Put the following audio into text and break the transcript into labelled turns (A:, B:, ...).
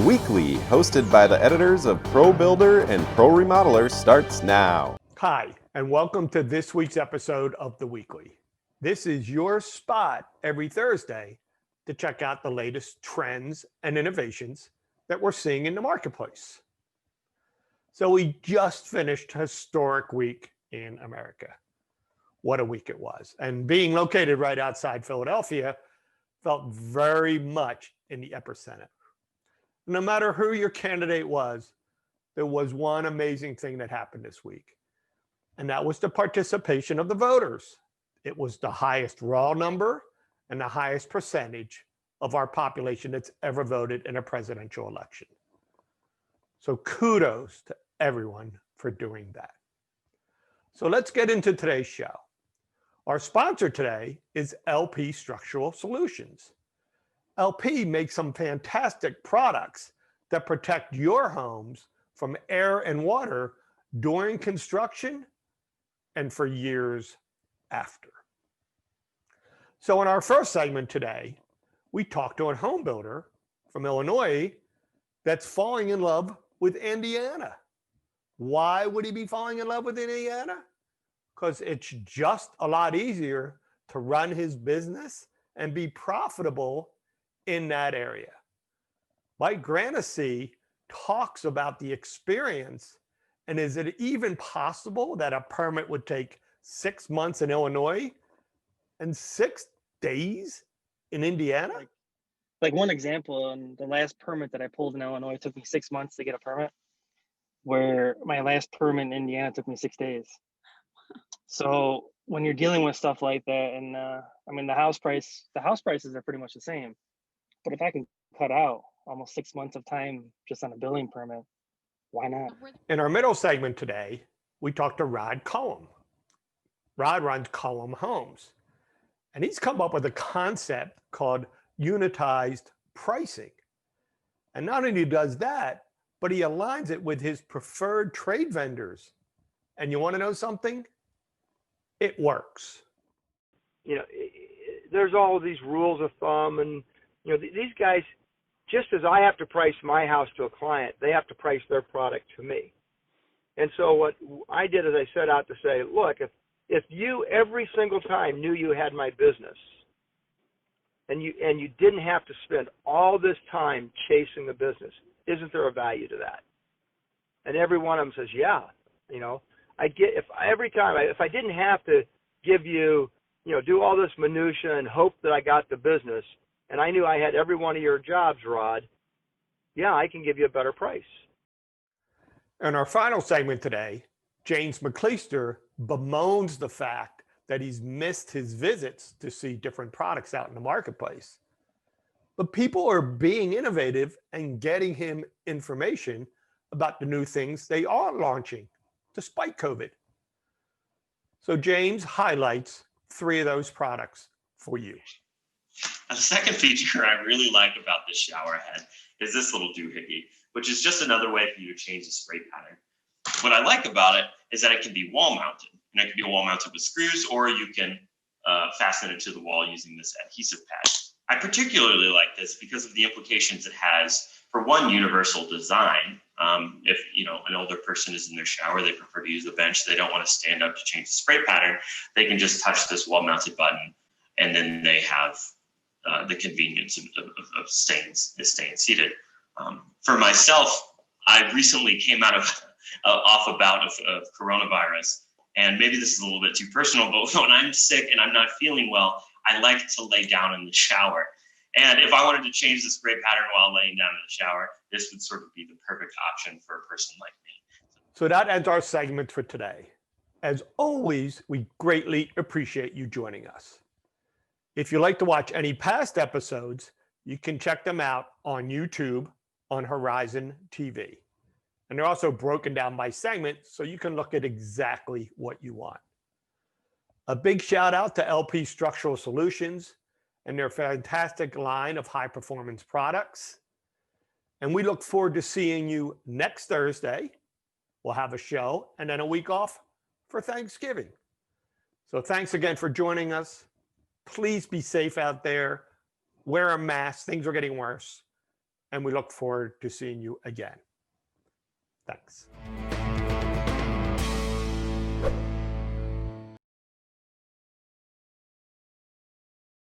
A: The Weekly, hosted by the editors of Pro Builder and Pro Remodeler, starts now.
B: Hi, and welcome to this week's episode of The Weekly. This is your spot every Thursday to check out the latest trends and innovations that we're seeing in the marketplace. So we just finished a historic week in America. What a week it was. And being located right outside Philadelphia, felt very much in the epicenter. No matter who your candidate was, there was one amazing thing that happened this week. And that was the participation of the voters. It was the highest raw number and the highest percentage of our population that's ever voted in a presidential election. So kudos to everyone for doing that. So let's get into today's show. Our sponsor today is LP Structural Solutions. LP makes some fantastic products that protect your homes from air and water during construction and for years after. So in our first segment today, we talked to a home builder from Illinois that's falling in love with Indiana. Why would he be falling in love with Indiana? Because it's just a lot easier to run his business and be profitable in that area. Mike Graniczny talks about the experience, and is it even possible that a permit would take 6 months in Illinois and 6 days in Indiana?
C: Like one example, the last permit that I pulled in Illinois took me 6 months to get a permit, where my last permit in Indiana took me 6 days. So when you're dealing with stuff like that, and the house prices are pretty much the same. But if I can cut out almost 6 months of time just on a building permit, why not?
B: In our middle segment today, we talked to Rod Cullum. Rod runs Cullum Homes, and he's come up with a concept called Unitized Pricing. And not only does that, but he aligns it with his preferred trade vendors. And you want to know something? It works.
D: You know, there's all of these rules of thumb, and you know, these guys, just as I have to price my house to a client, they have to price their product to me. And so what I did is I set out to say, look, if you every single time knew you had my business, and you didn't have to spend all this time chasing the business, isn't there a value to that? And every one of them says, yeah. You know, if I didn't have to give you, do all this minutia and hope that I got the business, and I knew I had every one of your jobs, Rod, yeah, I can give you a better price.
B: In our final segment today, James McCleister bemoans the fact that he's missed his visits to see different products out in the marketplace. But people are being innovative and getting him information about the new things they are launching despite COVID. So James highlights 3 of those products for you.
E: The second feature I really like about this shower head is this little doohickey, which is just another way for you to change the spray pattern. What I like about it is that it can be wall mounted, and it can be wall mounted with screws, or you can fasten it to the wall using this adhesive pad. I particularly like this because of the implications it has for one, universal design. If an older person is in their shower, they prefer to use the bench, they don't want to stand up to change the spray pattern, they can just touch this wall mounted button, and then they have the convenience of staying seated. For myself, I recently came out of off a bout of coronavirus, and maybe this is a little bit too personal, but when I'm sick and I'm not feeling well, I like to lay down in the shower. And if I wanted to change the spray pattern while laying down in the shower, this would sort of be the perfect option for a person like me.
B: So that ends our segment for today. As always, we greatly appreciate you joining us. If you'd like to watch any past episodes, you can check them out on YouTube on Horizon TV. And they're also broken down by segment, so you can look at exactly what you want. A big shout out to LP Structural Solutions and their fantastic line of high performance products. And we look forward to seeing you next Thursday. We'll have a show and then a week off for Thanksgiving. So thanks again for joining us. Please be safe out there. Wear a mask. Things are getting worse. and we look forward to seeing you again. Thanks.